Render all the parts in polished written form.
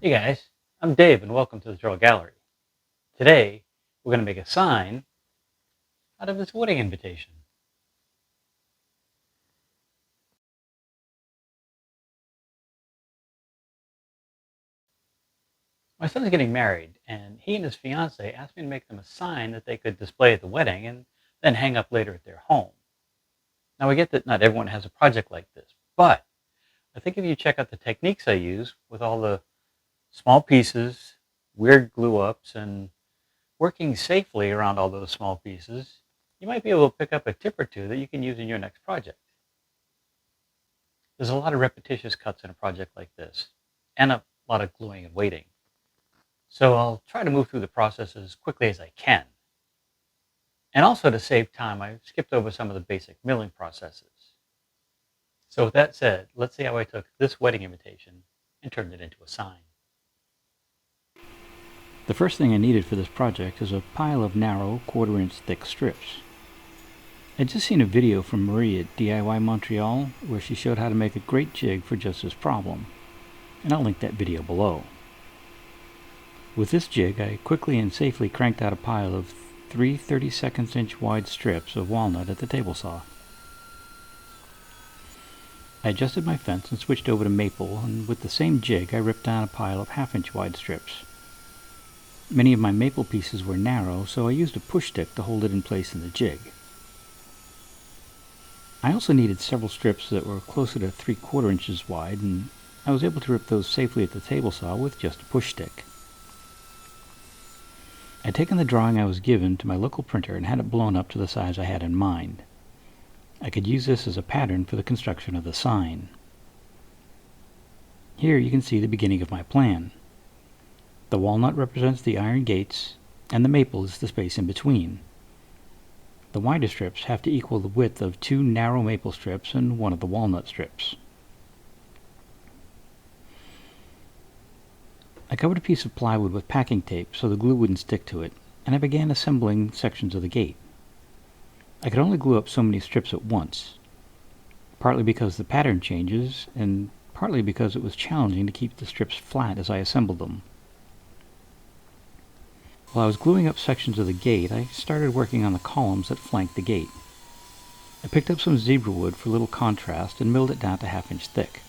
Hey guys, I'm Dave and welcome to the Trull Gallery. Today, we're going to make a sign out of this wedding invitation. My son's getting married, and he and his fiance asked me to make them a sign that they could display at the wedding and then hang up later at their home. Now, I get that not everyone has a project like this, but I think if you check out the techniques I use with all the small pieces, weird glue ups, and working safely around all those small pieces, you might be able to pick up a tip or two that you can use in your next project. There's a lot of repetitious cuts in a project like this, and a lot of gluing and waiting. So I'll try to move through the process as quickly as I can. And also to save time, I skipped over some of the basic milling processes. So with that said, let's see how I took this wedding invitation and turned it into a sign. The first thing I needed for this project is a pile of narrow, quarter-inch thick strips. I'd just seen a video from Marie at DIY Montreal where she showed how to make a great jig for just this problem, and I'll link that video below. With this jig, I quickly and safely cranked out a pile of three 32 inch wide strips of walnut at the table saw. I adjusted my fence and switched over to maple, and with the same jig I ripped down a pile of 1/2 inch wide strips. Many of my maple pieces were narrow, so I used a push stick to hold it in place in the jig. I also needed several strips that were closer to 3/4 inches wide, and I was able to rip those safely at the table saw with just a push stick. I'd taken the drawing I was given to my local printer and had it blown up to the size I had in mind. I could use this as a pattern for the construction of the sign. Here you can see the beginning of my plan. The walnut represents the iron gates, and the maple is the space in between. The wider strips have to equal the width of 2 narrow maple strips and one of the walnut strips. I covered a piece of plywood with packing tape so the glue wouldn't stick to it, and I began assembling sections of the gate. I could only glue up so many strips at once, partly because the pattern changes, and partly because it was challenging to keep the strips flat as I assembled them. While I was gluing up sections of the gate, I started working on the columns that flanked the gate. I picked up some zebra wood for a little contrast and milled it down to 1/2 inch thick.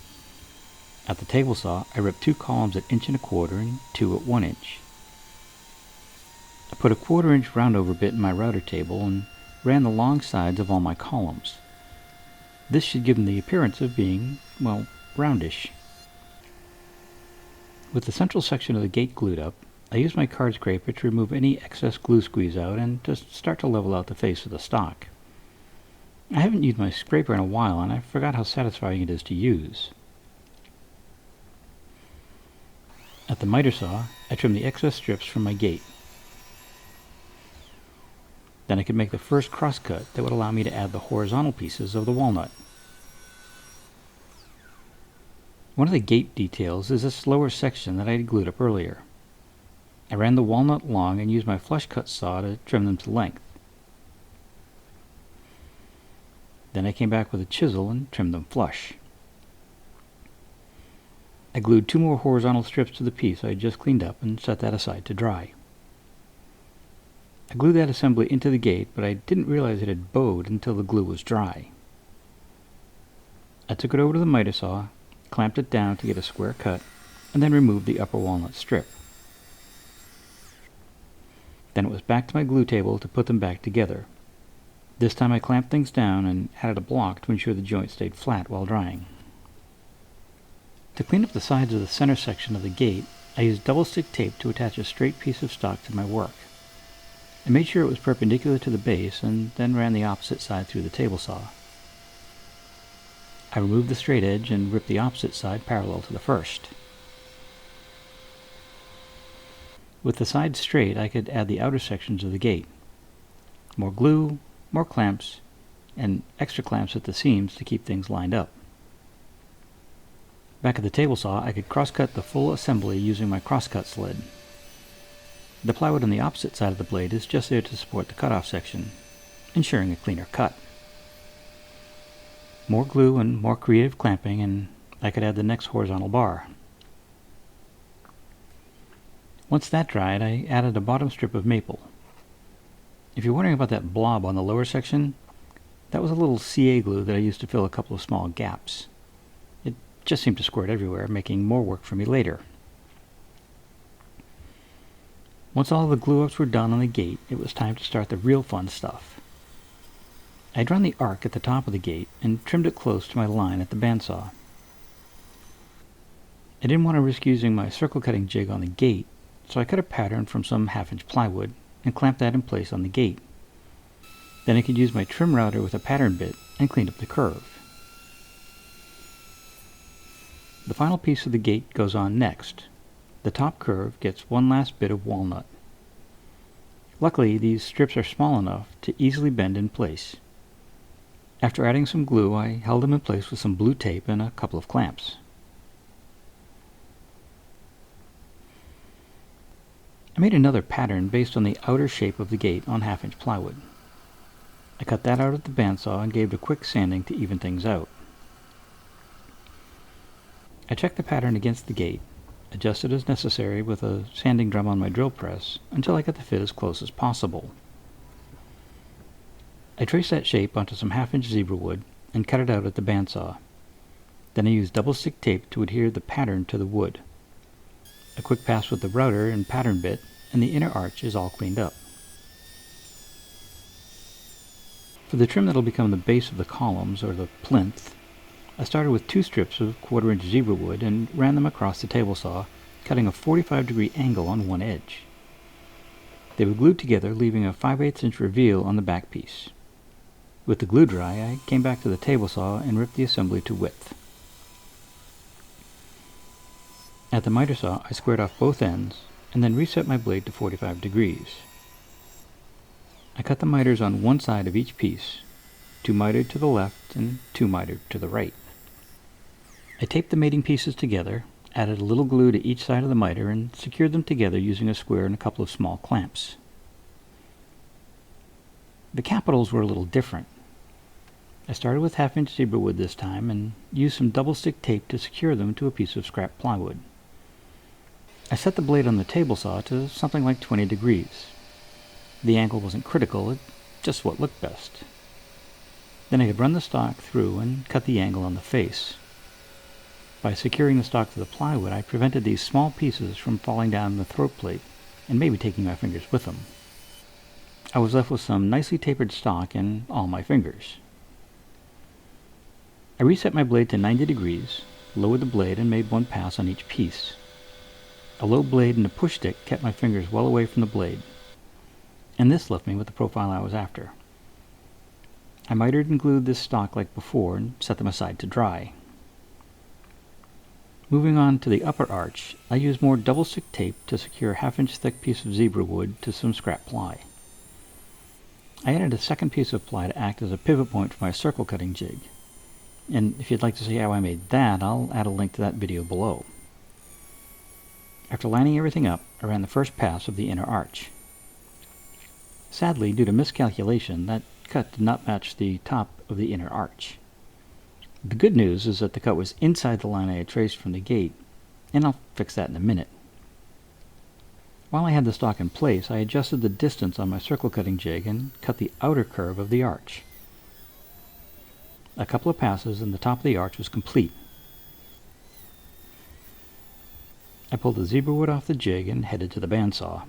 At the table saw, I ripped 2 columns at 1.25 inches and 2 at 1 inch. I put a 1/4 inch roundover bit in my router table and ran the long sides of all my columns. This should give them the appearance of being, well, roundish. With the central section of the gate glued up, I used my card scraper to remove any excess glue squeeze out and just start to level out the face of the stock. I haven't used my scraper in a while, and I forgot how satisfying it is to use. At the miter saw, I trimmed the excess strips from my gate. Then I could make the first crosscut that would allow me to add the horizontal pieces of the walnut. One of the gate details is this lower section that I had glued up earlier. I ran the walnut long and used my flush cut saw to trim them to length. Then I came back with a chisel and trimmed them flush. I glued 2 more horizontal strips to the piece I had just cleaned up and set that aside to dry. I glued that assembly into the gate, but I didn't realize it had bowed until the glue was dry. I took it over to the miter saw, clamped it down to get a square cut, and then removed the upper walnut strip. Then it was back to my glue table to put them back together. This time I clamped things down and added a block to ensure the joint stayed flat while drying. To clean up the sides of the center section of the gate, I used double stick tape to attach a straight piece of stock to my work. I made sure it was perpendicular to the base and then ran the opposite side through the table saw. I removed the straight edge and ripped the opposite side parallel to the first. With the sides straight, I could add the outer sections of the gate. More glue, more clamps, and extra clamps at the seams to keep things lined up. Back at the table saw, I could cross-cut the full assembly using my cross-cut sled. The plywood on the opposite side of the blade is just there to support the cutoff section, ensuring a cleaner cut. More glue and more creative clamping, and I could add the next horizontal bar. Once that dried, I added a bottom strip of maple. If you're wondering about that blob on the lower section, that was a little CA glue that I used to fill a couple of small gaps. It just seemed to squirt everywhere, making more work for me later. Once all the glue-ups were done on the gate, it was time to start the real fun stuff. I'd run the arc at the top of the gate and trimmed it close to my line at the bandsaw. I didn't want to risk using my circle cutting jig on the gate, so I cut a pattern from some 1/2-inch plywood and clamped that in place on the gate. Then I could use my trim router with a pattern bit and clean up the curve. The final piece of the gate goes on next. The top curve gets one last bit of walnut. Luckily, these strips are small enough to easily bend in place. After adding some glue, I held them in place with some blue tape and a couple of clamps. I made another pattern based on the outer shape of the gate on 1/2-inch plywood. I cut that out at the bandsaw and gave it a quick sanding to even things out. I checked the pattern against the gate, adjusted as necessary with a sanding drum on my drill press until I got the fit as close as possible. I traced that shape onto some 1/2-inch zebra wood and cut it out at the bandsaw. Then I used double stick tape to adhere the pattern to the wood. A quick pass with the router and pattern bit, and the inner arch is all cleaned up. For the trim that will become the base of the columns, or the plinth, I started with 2 strips of 1/4-inch zebra wood and ran them across the table saw, cutting a 45-degree angle on one edge. They were glued together, leaving a 5/8-inch reveal on the back piece. With the glue dry, I came back to the table saw and ripped the assembly to width. At the miter saw, I squared off both ends and then reset my blade to 45 degrees. I cut the miters on one side of each piece, 2 mitered to the left and 2 mitered to the right. I taped the mating pieces together, added a little glue to each side of the miter, and secured them together using a square and a couple of small clamps. The capitals were a little different. I started with 1/2-inch zebra wood this time and used some double stick tape to secure them to a piece of scrap plywood. I set the blade on the table saw to something like 20 degrees. The angle wasn't critical, it's just what looked best. Then I could run the stock through and cut the angle on the face. By securing the stock to the plywood, I prevented these small pieces from falling down the throat plate and maybe taking my fingers with them. I was left with some nicely tapered stock in all my fingers. I reset my blade to 90 degrees, lowered the blade, and made one pass on each piece. A low blade and a push stick kept my fingers well away from the blade, and this left me with the profile I was after. I mitered and glued this stock like before and set them aside to dry. Moving on to the upper arch, I used more double stick tape to secure a 1/2-inch thick piece of zebra wood to some scrap ply. I added a second piece of ply to act as a pivot point for my circle cutting jig, and if you'd like to see how I made that, I'll add a link to that video below. After lining everything up, I ran the first pass of the inner arch. Sadly, due to miscalculation, that cut did not match the top of the inner arch. The good news is that the cut was inside the line I had traced from the gate, and I'll fix that in a minute. While I had the stock in place, I adjusted the distance on my circle cutting jig and cut the outer curve of the arch. A couple of passes and the top of the arch was complete. I pulled the zebra wood off the jig and headed to the bandsaw.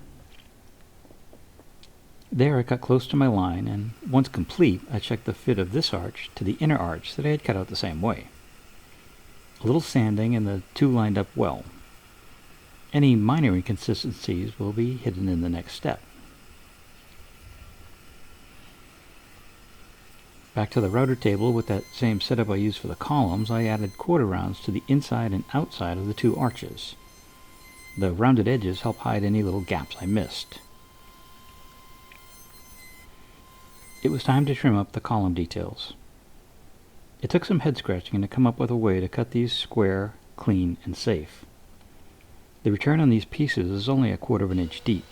There I cut close to my line, and once complete, I checked the fit of this arch to the inner arch that I had cut out the same way. A little sanding and the two lined up well. Any minor inconsistencies will be hidden in the next step. Back to the router table with that same setup I used for the columns, I added quarter rounds to the inside and outside of the two arches. The rounded edges help hide any little gaps I missed. It was time to trim up the column details. It took some head scratching to come up with a way to cut these square, clean, and safe. The return on these pieces is only 1/4 inch deep.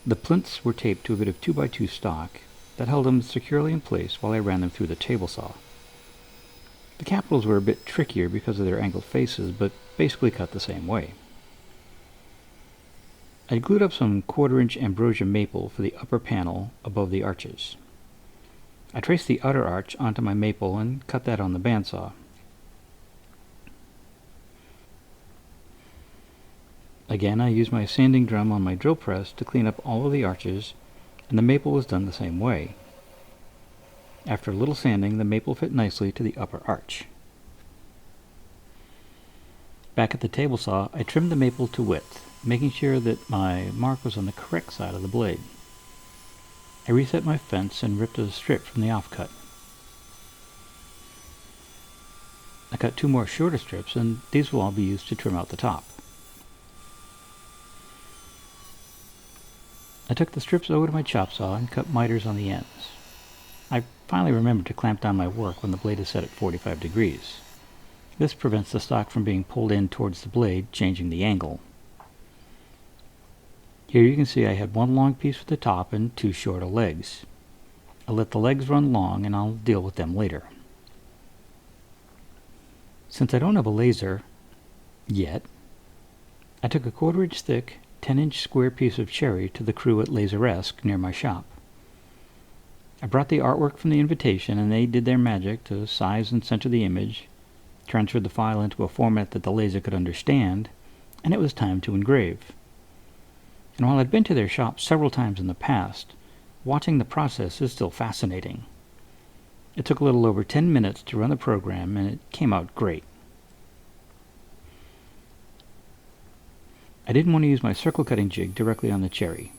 The plinths were taped to a bit of 2x2 stock that held them securely in place while I ran them through the table saw. The capitals were a bit trickier because of their angled faces, but basically cut the same way. I glued up some 1/4-inch ambrosia maple for the upper panel above the arches. I traced the outer arch onto my maple and cut that on the bandsaw. Again, I used my sanding drum on my drill press to clean up all of the arches, and the maple was done the same way. After a little sanding, the maple fit nicely to the upper arch. Back at the table saw, I trimmed the maple to width, making sure that my mark was on the correct side of the blade. I reset my fence and ripped a strip from the offcut. I cut 2 more shorter strips, and these will all be used to trim out the top. I took the strips over to my chop saw and cut miters on the ends. I finally remembered to clamp down my work when the blade is set at 45 degrees. This prevents the stock from being pulled in towards the blade, changing the angle. Here you can see I had 1 long piece for the top and 2 shorter legs. I'll let the legs run long and I'll deal with them later. Since I don't have a laser yet, I took a 1/4-inch thick, 10-inch square piece of cherry to the crew at Laseresque near my shop. I brought the artwork from the invitation and they did their magic to size and center the image, transferred the file into a format that the laser could understand, and it was time to engrave. And while I'd been to their shop several times in the past, watching the process is still fascinating. It took a little over 10 minutes to run the program and it came out great. I didn't want to use my circle cutting jig directly on the cherry.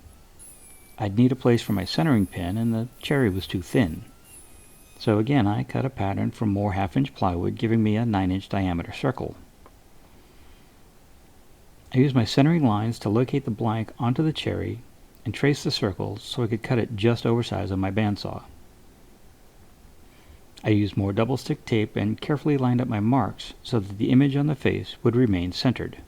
I'd need a place for my centering pin and the cherry was too thin. So again I cut a pattern from more 1/2-inch plywood, giving me a 9-inch diameter circle. I used my centering lines to locate the blank onto the cherry and trace the circles so I could cut it just oversize on my bandsaw. I used more double stick tape and carefully lined up my marks so that the image on the face would remain centered.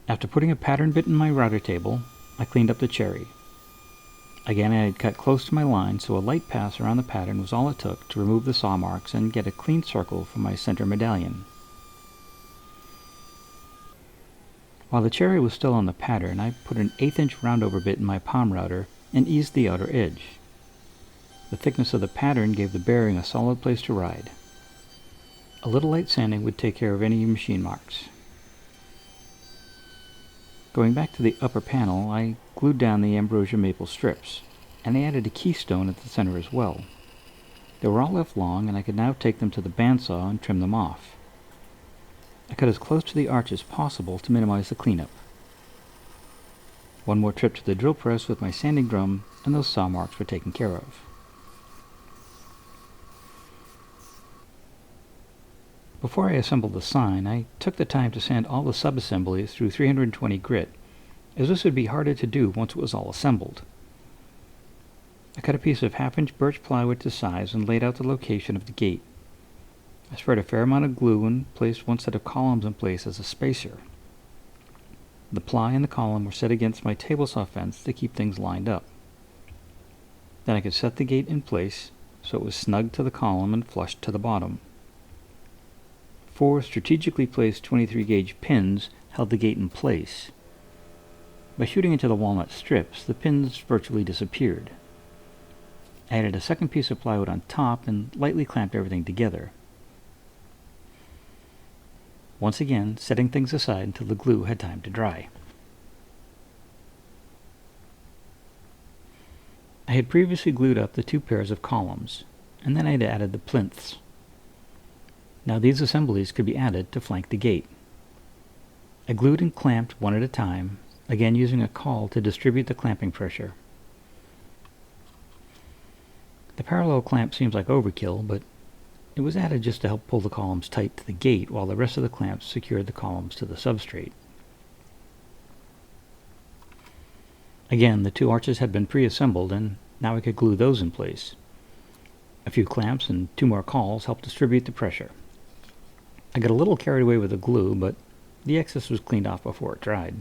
After putting a pattern bit in my router table, I cleaned up the cherry. Again, I had cut close to my line, so a light pass around the pattern was all it took to remove the saw marks and get a clean circle for my center medallion. While the cherry was still on the pattern, I put an 1/8-inch roundover bit in my palm router and eased the outer edge. The thickness of the pattern gave the bearing a solid place to ride. A little light sanding would take care of any machine marks. Going back to the upper panel, I glued down the ambrosia maple strips, and I added a keystone at the center as well. They were all left long, and I could now take them to the bandsaw and trim them off. I cut as close to the arch as possible to minimize the cleanup. 1 more trip to the drill press with my sanding drum, and those saw marks were taken care of. Before I assembled the sign, I took the time to sand all the sub-assemblies through 320 grit, as this would be harder to do once it was all assembled. I cut a piece of 1/2-inch birch plywood to size and laid out the location of the gate. I spread a fair amount of glue and placed 1 set of columns in place as a spacer. The ply and the column were set against my table saw fence to keep things lined up. Then I could set the gate in place so it was snug to the column and flush to the bottom. 4 strategically placed 23-gauge pins held the gate in place. By shooting into the walnut strips, the pins virtually disappeared. I added a second piece of plywood on top and lightly clamped everything together. Once again, setting things aside until the glue had time to dry. I had previously glued up the 2 pairs of columns, and then I had added the plinths. Now these assemblies could be added to flank the gate. I glued and clamped 1 at a time, again using a caul to distribute the clamping pressure. The parallel clamp seems like overkill, but it was added just to help pull the columns tight to the gate while the rest of the clamps secured the columns to the substrate. Again, the 2 arches had been pre-assembled and now I could glue those in place. A few clamps and 2 more cauls helped distribute the pressure. I got a little carried away with the glue, but the excess was cleaned off before it dried.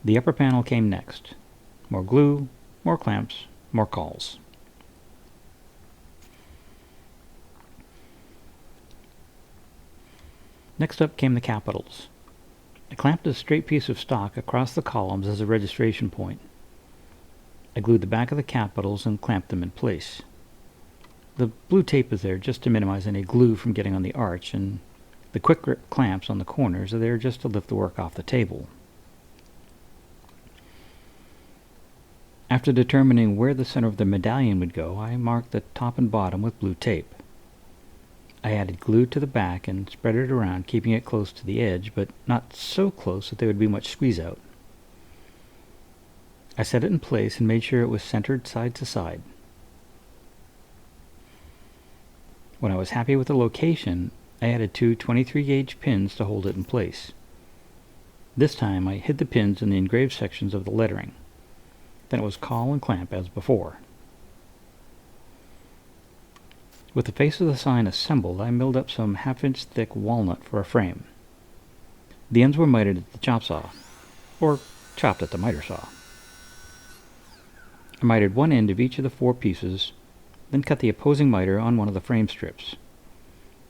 The upper panel came next. More glue, more clamps, more cauls. Next up came the capitals. I clamped a straight piece of stock across the columns as a registration point. I glued the back of the capitals and clamped them in place. The blue tape is there just to minimize any glue from getting on the arch, and the quick grip clamps on the corners are there just to lift the work off the table. After determining where the center of the medallion would go, I marked the top and bottom with blue tape. I added glue to the back and spread it around, keeping it close to the edge, but not so close that there would be much squeeze out. I set it in place and made sure it was centered side to side. When I was happy with the location, I added two 23 gauge pins to hold it in place. This time I hid the pins in the engraved sections of the lettering. Then it was call and clamp as before. With the face of the sign assembled, I milled up some 1/2 inch thick walnut for a frame. The ends were mitered at the chop saw, or chopped at the miter saw. I mitered one end of each of the 4 pieces, then cut the opposing miter on one of the frame strips.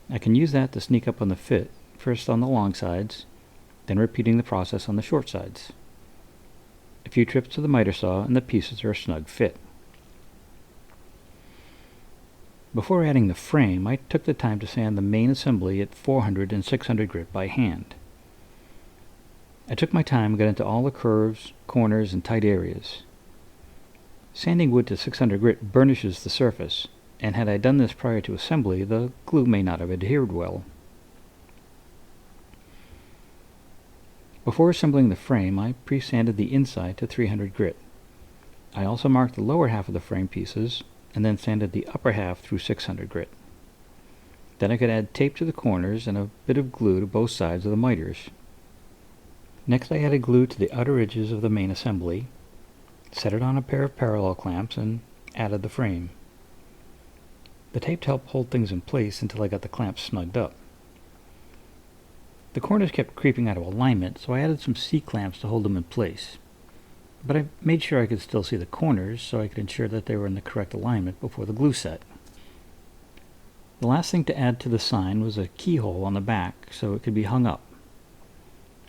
I can use that to sneak up on the fit, first on the long sides, then repeating the process on the short sides. A few trips to the miter saw and the pieces are a snug fit. Before adding the frame, I took the time to sand the main assembly at 400 and 600 grit by hand. I took my time and got into all the curves, corners, and tight areas. Sanding wood to 600 grit burnishes the surface, and had I done this prior to assembly, the glue may not have adhered well. Before assembling the frame, I pre-sanded the inside to 300 grit. I also marked the lower half of the frame pieces, and then sanded the upper half through 600 grit. Then I could add tape to the corners and a bit of glue to both sides of the miters. Next I added glue to the outer edges of the main assembly, set it on a pair of parallel clamps, and added the frame. The tape helped hold things in place until I got the clamps snugged up. The corners kept creeping out of alignment, so I added some C-clamps to hold them in place. But I made sure I could still see the corners so I could ensure that they were in the correct alignment before the glue set. The last thing to add to the sign was a keyhole on the back so it could be hung up.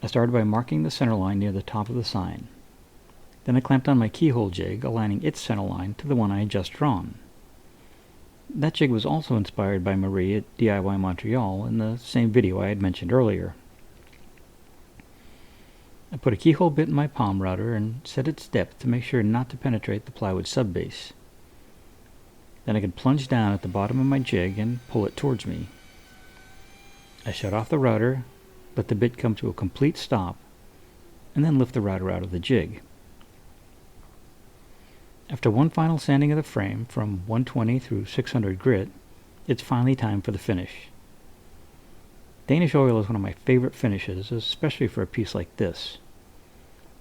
I started by marking the center line near the top of the sign. Then I clamped on my keyhole jig, aligning its center line to the one I had just drawn. That jig was also inspired by Marie at DIY Montreal in the same video I had mentioned earlier. I put a keyhole bit in my palm router and set its depth to make sure not to penetrate the plywood subbase. Then I could plunge down at the bottom of my jig and pull it towards me. I shut off the router, let the bit come to a complete stop, and then lift the router out of the jig. After one final sanding of the frame from 120 through 600 grit, it's finally time for the finish. Danish oil is one of my favorite finishes, especially for a piece like this.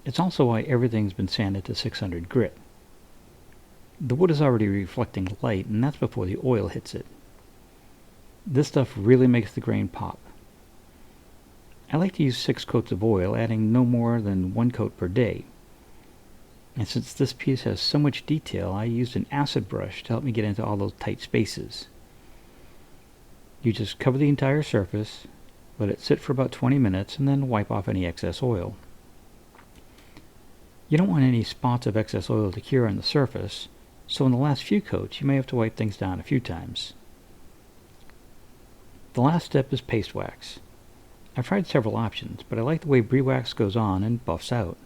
It's also why everything's been sanded to 600 grit. The wood is already reflecting light, and that's before the oil hits it. This stuff really makes the grain pop. I like to use 6 coats of oil, adding no more than 1 coat per day. And since this piece has so much detail, I used an acid brush to help me get into all those tight spaces. You just cover the entire surface, let it sit for about 20 minutes, and then wipe off any excess oil. You don't want any spots of excess oil to cure on the surface, so in the last few coats you may have to wipe things down a few times. The last step is paste wax. I've tried several options, but I like the way brie wax goes on and buffs out.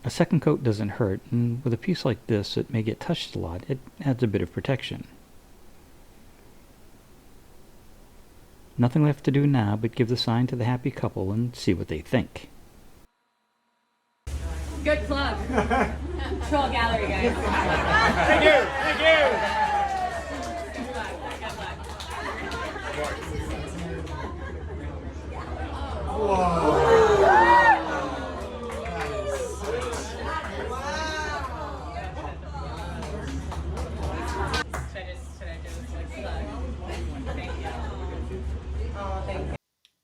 A second coat doesn't hurt, and with a piece like this that may get touched a lot, it adds a bit of protection. Nothing left to do now but give the sign to the happy couple and see what they think. Good plug. Trull Gallery, guys. Thank you. Thank you.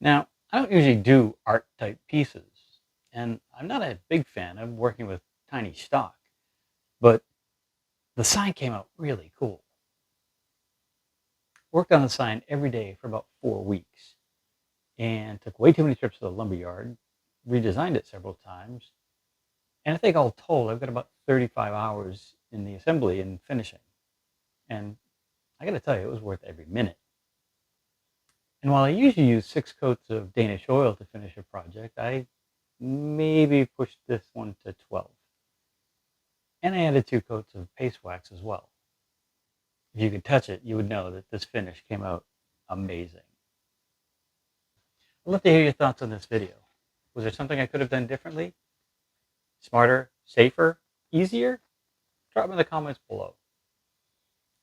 Now, I don't usually do art type pieces, and I'm not a big fan of working with tiny stock, but the sign came out really cool. Worked on the sign every day for about 4 weeks. and took way too many trips to the lumberyard, redesigned it several times, and I think all told, I've got about 35 hours in the assembly and finishing. And I got to tell you, it was worth every minute. And while I usually use 6 coats of Danish oil to finish a project, I maybe pushed this one to 12. And I added 2 coats of paste wax as well. If you could touch it, you would know that this finish came out amazing. I'd love to hear your thoughts on this video. Was there something I could have done differently? Smarter, safer, easier? Drop them in the comments below.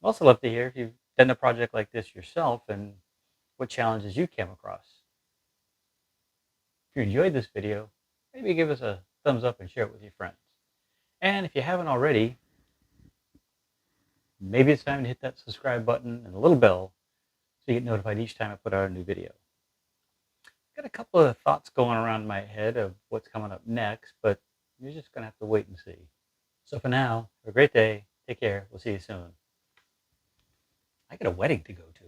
I'd also love to hear if you've done a project like this yourself and what challenges you came across. If you enjoyed this video, maybe give us a thumbs up and share it with your friends. And if you haven't already, maybe it's time to hit that subscribe button and the little bell so you get notified each time I put out a new video. Got a couple of thoughts going around my head of what's coming up next, but you're just going to have to wait and see. So for now, have a great day. Take care. We'll see you soon. I got a wedding to go to.